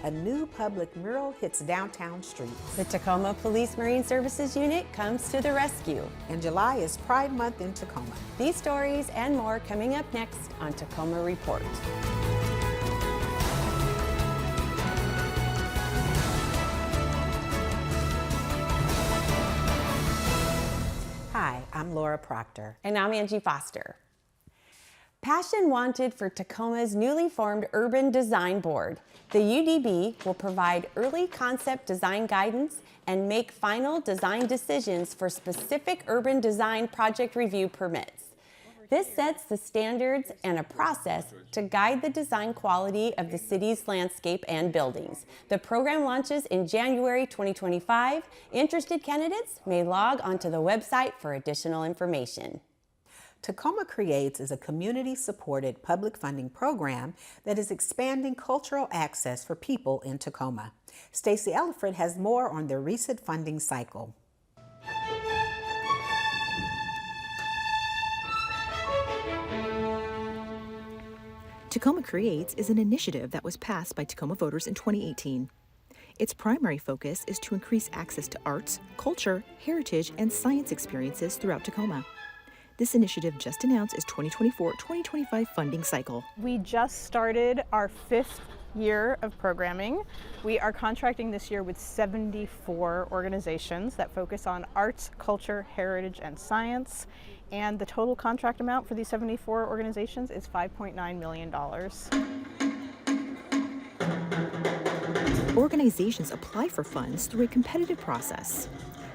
a new public mural hits downtown streets. The Tacoma Police Marine Services Unit comes to the rescue. And July is Pride Month in Tacoma. These stories and more coming up next on Tacoma Report. Hi, I'm Laura Proctor. And I'm Angie Foster. Passion wanted for Tacoma's newly formed Urban Design Board. The UDB will provide early concept design guidance and make final design decisions for specific urban design project review permits. This sets the standards and a process to guide the design quality of the city's landscape and buildings. The program launches in January 2025. Interested candidates may log onto the website for additional information. Tacoma Creates is a community-supported public funding program that is expanding cultural access for people in Tacoma. Stacey Ellifrit has more on their recent funding cycle. Tacoma Creates is an initiative that was passed by Tacoma voters in 2018. Its primary focus is to increase access to arts, culture, heritage, and science experiences throughout Tacoma. This initiative just announced its 2024-2025 funding cycle. We just started our 5th year of programming. We are contracting this year with 74 organizations that focus on arts, culture, heritage, and science. And the total contract amount for these 74 organizations is $5.9 million. Organizations apply for funds through a competitive process.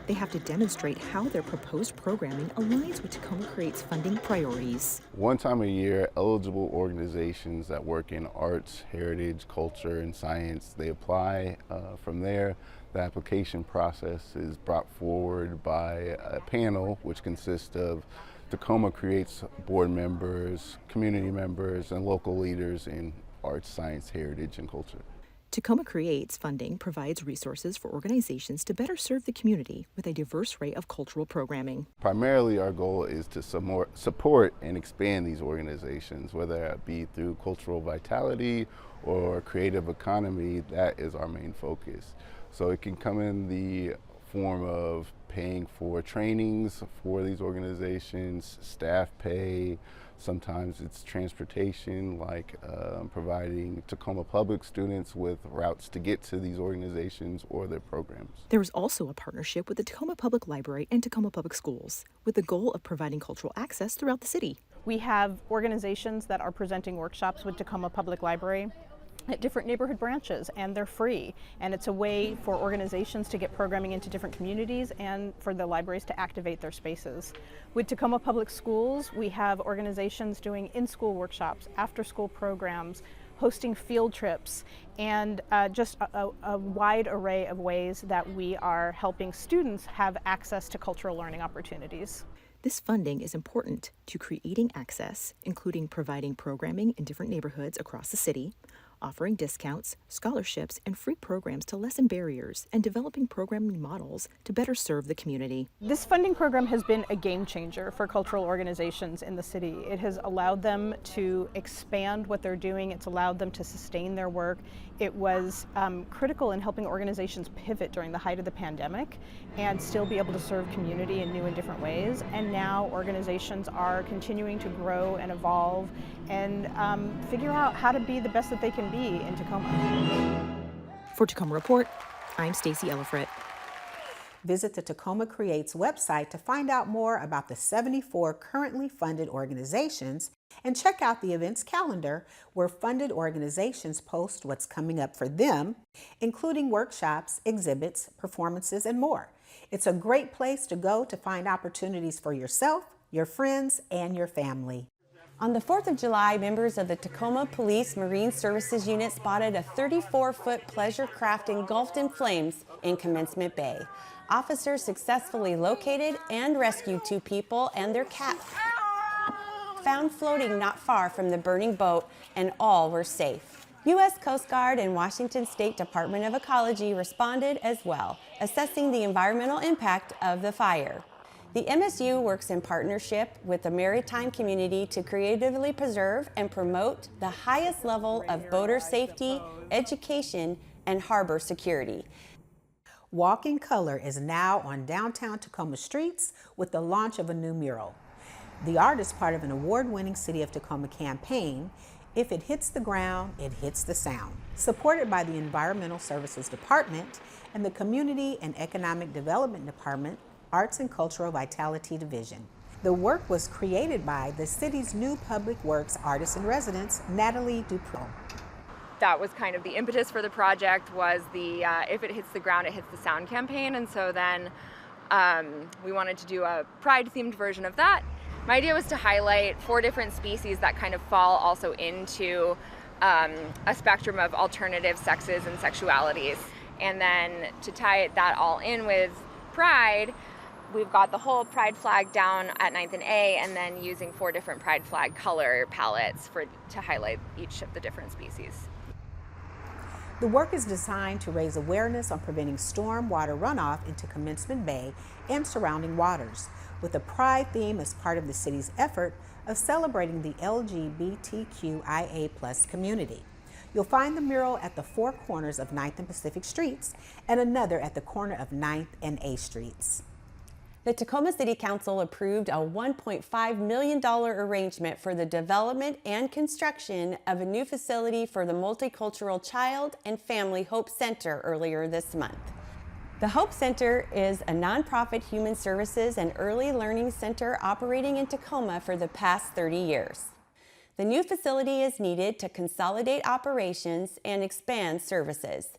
They have to demonstrate how their proposed programming aligns with Tacoma Creates funding priorities. One time a year, eligible organizations that work in arts, heritage, culture, and science, they apply. From there, the application process is brought forward by a panel which consists of Tacoma Creates board members, community members, and local leaders in arts, science, heritage, and culture. Tacoma Creates funding provides resources for organizations to better serve the community with a diverse array of cultural programming. Primarily, our goal is to support and expand these organizations, whether it be through cultural vitality or creative economy. That is our main focus. So it can come in the form of paying for trainings for these organizations, staff pay. Sometimes it's transportation, like providing Tacoma public students with routes to get to these organizations or their programs. There is also a partnership with the Tacoma Public Library and Tacoma Public Schools with the goal of providing cultural access throughout the city. We have organizations that are presenting workshops with Tacoma Public Library at different neighborhood branches, and they're free. And it's a way for organizations to get programming into different communities and for the libraries to activate their spaces. With Tacoma Public Schools, we have organizations doing in-school workshops, after-school programs, hosting field trips, and just a wide array of ways that we are helping students have access to cultural learning opportunities. This funding is important to creating access, including providing programming in different neighborhoods across the city, offering discounts, scholarships, and free programs to lessen barriers, and developing programming models to better serve the community. This funding program has been a game changer for cultural organizations in the city. It has allowed them to expand what they're doing. It's allowed them to sustain their work. It was critical in helping organizations pivot during the height of the pandemic and still be able to serve community in new and different ways. And now organizations are continuing to grow and evolve and figure out how to be the best that they can be in Tacoma. For Tacoma Report, I'm Stacey Ellifrit. Visit the Tacoma Creates website to find out more about the 74 currently funded organizations and check out the events calendar where funded organizations post what's coming up for them, including workshops, exhibits, performances, and more. It's a great place to go to find opportunities for yourself, your friends, and your family. On the 4th of July, members of the Tacoma Police Marine Services Unit spotted a 34-foot pleasure craft engulfed in flames in Commencement Bay. Officers successfully located and rescued 2 people and their cat, found floating not far from the burning boat, and all were safe. U.S. Coast Guard and Washington State Department of Ecology responded as well, assessing the environmental impact of the fire. The MSU works in partnership with the maritime community to creatively preserve and promote the highest level of boater safety, education, and harbor security. Walk in Color is now on downtown Tacoma streets with the launch of a new mural. The art is part of an award-winning City of Tacoma campaign, If It Hits the Ground, It Hits the Sound, supported by the Environmental Services Department and the Community and Economic Development Department, Arts and Cultural Vitality Division. The work was created by the city's new Public Works Artist-in-Residence, Natalie Dupron. That was kind of the impetus for the project, was the If It Hits the Ground, It Hits the Sound campaign. And so then we wanted to do a Pride-themed version of that. My idea was to highlight 4 different species that kind of fall also into a spectrum of alternative sexes and sexualities. And then to tie that all in with Pride, we've got the whole Pride flag down at 9th and A, and then using 4 different Pride flag color palettes to highlight each of the different species. The work is designed to raise awareness on preventing storm water runoff into Commencement Bay and surrounding waters, with the Pride theme as part of the city's effort of celebrating the LGBTQIA+ community. You'll find the mural at the 4 corners of 9th and Pacific Streets and another at the corner of 9th and A Streets. The Tacoma City Council approved a $1.5 million arrangement for the development and construction of a new facility for the Multicultural Child and Family Hope Center earlier this month. The Hope Center is a nonprofit human services and early learning center operating in Tacoma for the past 30 years. The new facility is needed to consolidate operations and expand services.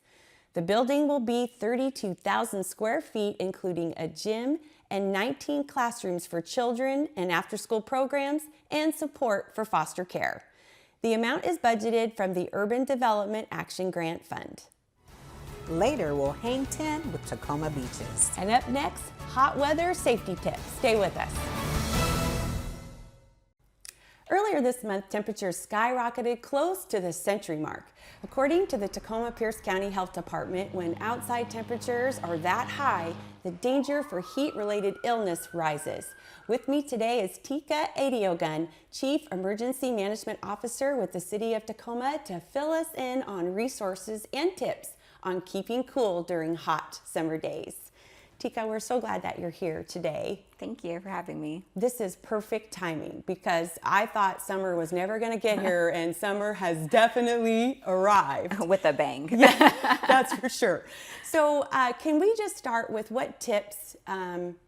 The building will be 32,000 square feet, including a gym and 19 classrooms for children and after-school programs and support for foster care. The amount is budgeted from the Urban Development Action Grant Fund. Later, we'll hang 10 with Tacoma Beaches. And up next, hot weather safety tips. Stay with us. Earlier this month, temperatures skyrocketed close to the century mark. According to the Tacoma Pierce County Health Department, when outside temperatures are that high, the danger for heat-related illness rises. With me today is Tika Adiogun, Chief Emergency Management Officer with the City of Tacoma, to fill us in on resources and tips on keeping cool during hot summer days. Tika, we're so glad that you're here today. Thank you for having me. This is perfect timing because I thought summer was never going to get here, and summer has definitely arrived. With a bang. Yeah, that's for sure. So can we just start with what tips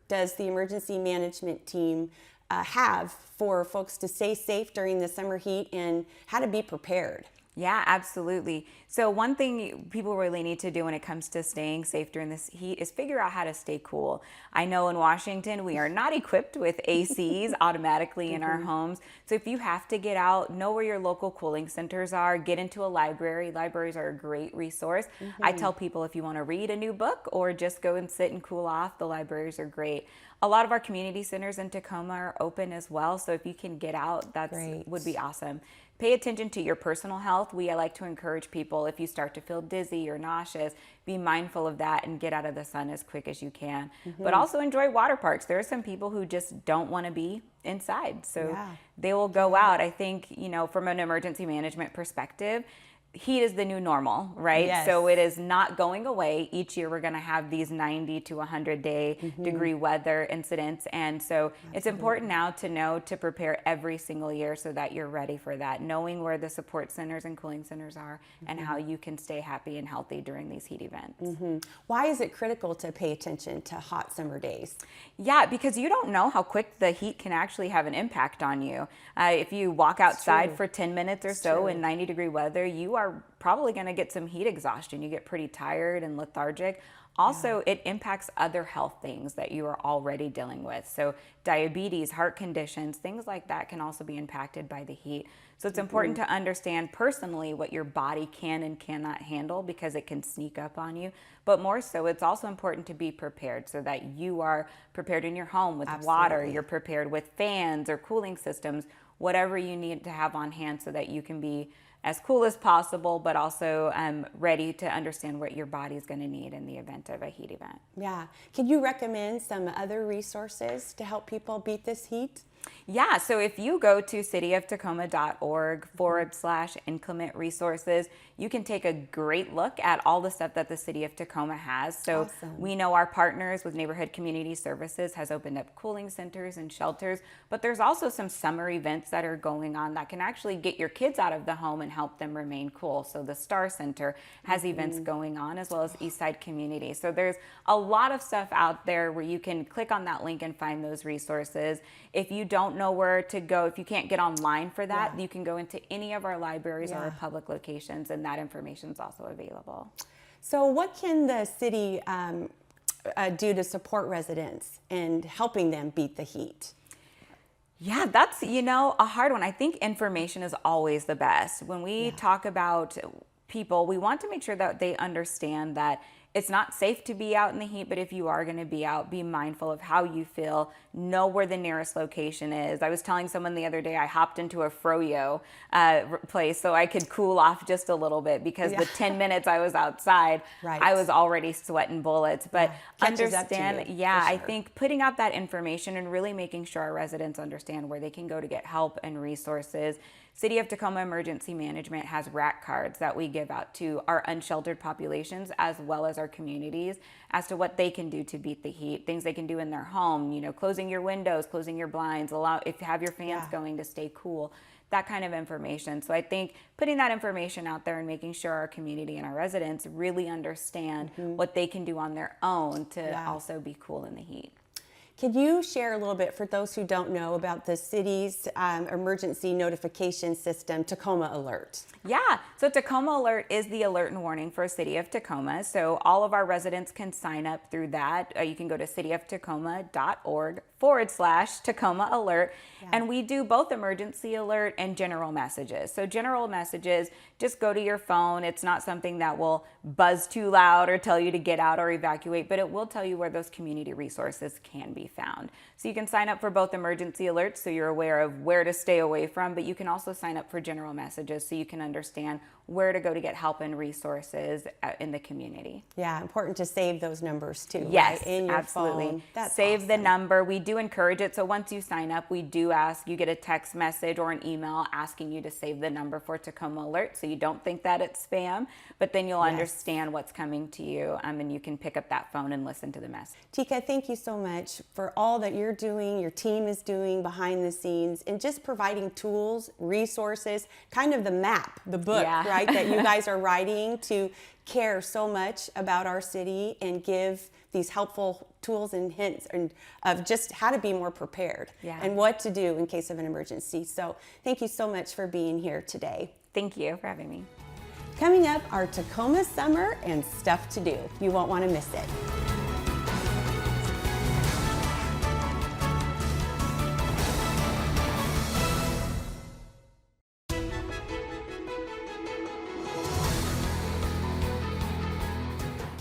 does the emergency management team have for folks to stay safe during the summer heat and how to be prepared? Yeah, absolutely. So one thing people really need to do when it comes to staying safe during this heat is figure out how to stay cool. I know in Washington, we are not equipped with ACs automatically in our homes. So if you have to get out, know where your local cooling centers are, get into a library. Libraries are a great resource. I tell people if you want to read a new book or just go and sit and cool off, the libraries are great. A lot of our community centers in Tacoma are open as well. So if you can get out, that would be awesome. Pay attention to your personal health. I like to encourage people, if you start to feel dizzy or nauseous, be mindful of that and get out of the sun as quick as you can. But also enjoy water parks. There are some people who just don't want to be inside. So they will go out. I think, from an emergency management perspective, heat is the new normal, right? Yes. So it is not going away. Each year we're going to have these 90 to 100 degree weather incidents. And so it's important now to know to prepare every single year so that you're ready for that, knowing where the support centers and cooling centers are and how you can stay happy and healthy during these heat events. Why is it critical to pay attention to hot summer days? Yeah, because you don't know how quick the heat can actually have an impact on you. If you walk outside for 10 minutes or so in 90-degree weather, you are probably going to get some heat exhaustion. You get pretty tired and lethargic. Also, it impacts other health things that you are already dealing with. So diabetes, heart conditions, things like that can also be impacted by the heat. So it's important to understand personally what your body can and cannot handle because it can sneak up on you. But more so, it's also important to be prepared so that you are prepared in your home with water, you're prepared with fans or cooling systems, whatever you need to have on hand so that you can be as cool as possible, but also ready to understand what your body's going to need in the event of a heat event. Yeah. Can you recommend some other resources to help people beat this heat? Yeah, so if you go to cityoftacoma.org/inclement resources, you can take a great look at all the stuff that the City of Tacoma has. So Awesome. we know our partners with Neighborhood Community Services has opened up cooling centers and shelters, but there's also some summer events that are going on that can actually get your kids out of the home and help them remain cool. So the Star Center has events going on, as well as Eastside Community. So there's a lot of stuff out there where you can click on that link and find those resources. If you don't know where to go, if you can't get online for that, you can go into any of our libraries or our public locations, and that information is also available. So what can the city do to support residents and helping them beat the heat? Yeah, that's, a hard one. I think information is always the best. When we talk about people, we want to make sure that they understand that it's not safe to be out in the heat, but if you are going to be out, be mindful of how you feel. Know where the nearest location is. I was telling someone the other day I hopped into a froyo place so I could cool off just a little bit, because the 10 minutes I was outside, I was already sweating bullets. But understand, I think putting out that information and really making sure our residents understand where they can go to get help and resources. City of Tacoma Emergency Management has RAC cards that we give out to our unsheltered populations as well as our communities as to what they can do to beat the heat, things they can do in their home, closing your windows, closing your blinds, have your fans going to stay cool, that kind of information. So I think putting that information out there and making sure our community and our residents really understand what they can do on their own to also be cool in the heat. Can you share a little bit, for those who don't know, about the city's emergency notification system, Tacoma Alert? Yeah, so Tacoma Alert is the alert and warning for City of Tacoma. So all of our residents can sign up through that. You can go to cityoftacoma.org/Tacoma Alert. And we do both emergency alert and general messages. So general messages, just go to your phone. It's not something that will buzz too loud or tell you to get out or evacuate, but it will tell you where those community resources can be found. So you can sign up for both emergency alerts so you're aware of where to stay away from, but you can also sign up for general messages so you can understand where to go to get help and resources in the community. Yeah, important to save those numbers too. Yes, right? In your absolutely. phone. That's Save awesome. the number. We do encourage it. So once you sign up, we do ask, you get a text message or an email asking you to save the number for Tacoma Alert, so you don't think that it's spam, but then you'll understand what's coming to you, and you can pick up that phone and listen to the message. Tika, thank you so much for all that you're doing, your team is doing behind the scenes, and just providing tools, resources, kind of the map, the book, right, that you guys are writing to care so much about our city and give these helpful tools and hints of just how to be more prepared and what to do in case of an emergency. So thank you so much for being here today. Thank you for having me. Coming up, our Tacoma summer and stuff to do. You won't want to miss it.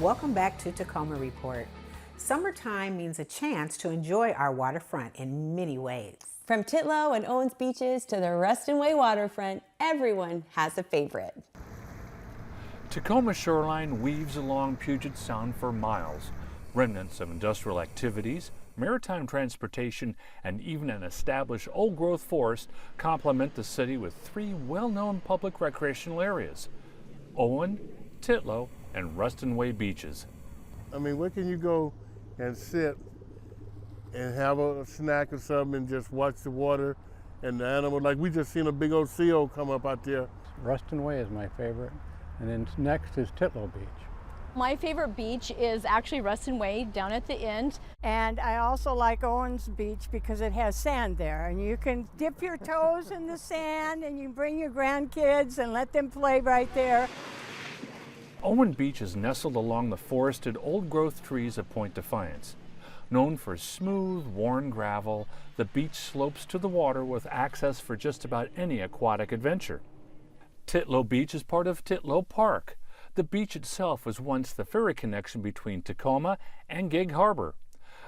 Welcome back to Tacoma Report. Summertime means a chance to enjoy our waterfront in many ways. From Titlow and Owens Beaches to the Ruston Way waterfront, everyone has a favorite. Tacoma shoreline weaves along Puget Sound for miles. Remnants of industrial activities, maritime transportation, and even an established old-growth forest complement the city with three well-known public recreational areas: Owen, Titlow, and Ruston Way beaches. I mean, where can you go and sit and have a snack or something and just watch the water and the animals? Like, we just seen a big old seal come up out there. Ruston Way is my favorite, and then next is Titlow Beach. My favorite beach is actually Ruston Way down at the end. And I also like Owens Beach because it has sand there, and you can dip your toes in the sand and you can bring your grandkids and let them play right there. Owen Beach is nestled along the forested old-growth trees of Point Defiance. Known for smooth, worn gravel, the beach slopes to the water with access for just about any aquatic adventure. Titlow Beach is part of Titlow Park. The beach itself was once the ferry connection between Tacoma and Gig Harbor.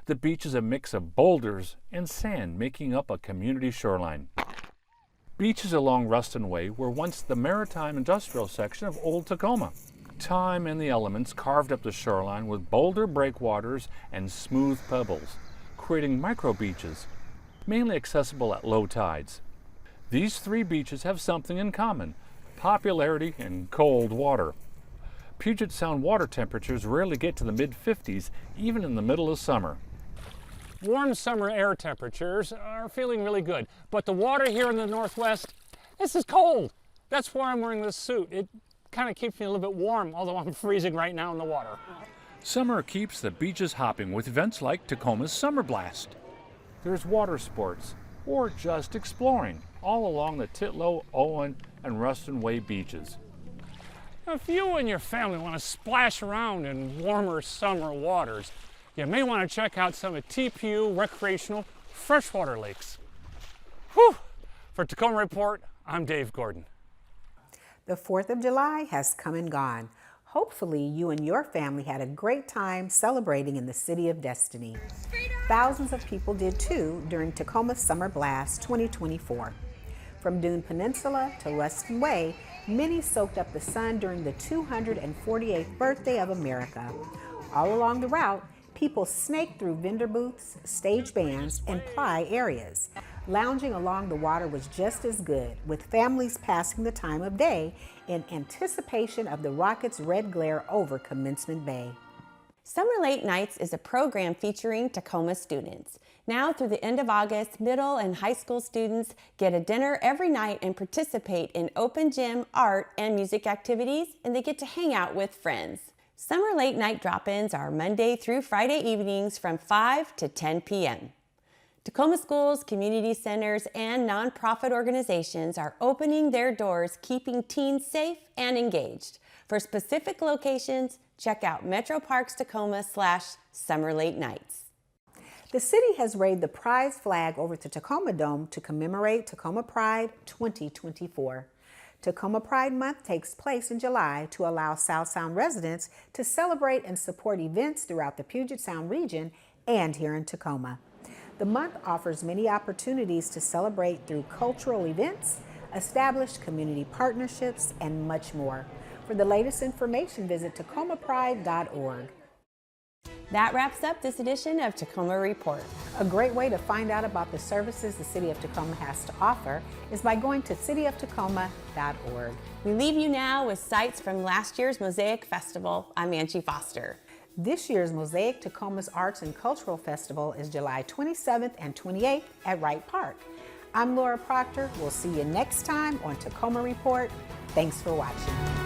The beach is a mix of boulders and sand, making up a community shoreline. Beaches along Ruston Way were once the maritime industrial section of Old Tacoma. Time and the elements carved up the shoreline with boulder breakwaters and smooth pebbles, creating micro beaches, mainly accessible at low tides. These three beaches have something in common: popularity and cold water. Puget Sound water temperatures rarely get to the mid-50s, even in the middle of summer. Warm summer air temperatures are feeling really good, but the water here in the Northwest, this is cold. That's why I'm wearing this suit. It kind of keeps me a little bit warm, although I'm freezing right now in the water. Summer keeps the beaches hopping with events like Tacoma's Summer Blast. There's water sports, or just exploring, all along the Titlow, Owen, and Ruston Way beaches. If you and your family want to splash around in warmer summer waters, you may want to check out some of TPU recreational freshwater lakes. Whew! For Tacoma Report, I'm Dave Gordon. The 4th of July has come and gone. Hopefully you and your family had a great time celebrating in the City of Destiny. Thousands of people did too during Tacoma's Summer Blast 2024. From Dune Peninsula to Ruston Way, many soaked up the sun during the 248th birthday of America. All along the route, people snaked through vendor booths, stage bands, and ply areas. Lounging along the water was just as good, with families passing the time of day in anticipation of the rocket's red glare over Commencement Bay. Summer Late Nights is a program featuring Tacoma students. Now through the end of August, middle and high school students get a dinner every night and participate in open gym, art, and music activities, and they get to hang out with friends. Summer Late Night drop-ins are Monday through Friday evenings from 5 to 10 p.m. Tacoma schools, community centers, and nonprofit organizations are opening their doors, keeping teens safe and engaged. For specific locations, check out MetroParks.Tacoma/Summer Late Nights. The city has raised the prize flag over the Tacoma Dome to commemorate Tacoma Pride 2024. Tacoma Pride Month takes place in July to allow South Sound residents to celebrate and support events throughout the Puget Sound region and here in Tacoma. The month offers many opportunities to celebrate through cultural events, established community partnerships, and much more. For the latest information, visit tacomapride.org. That wraps up this edition of Tacoma Report. A great way to find out about the services the City of Tacoma has to offer is by going to cityoftacoma.org. We leave you now with sights from last year's Mosaic Festival. I'm Angie Foster. This year's Mosaic Tacoma's Arts and Cultural Festival is July 27th and 28th at Wright Park. I'm Laura Proctor. We'll see you next time on Tacoma Report. Thanks for watching.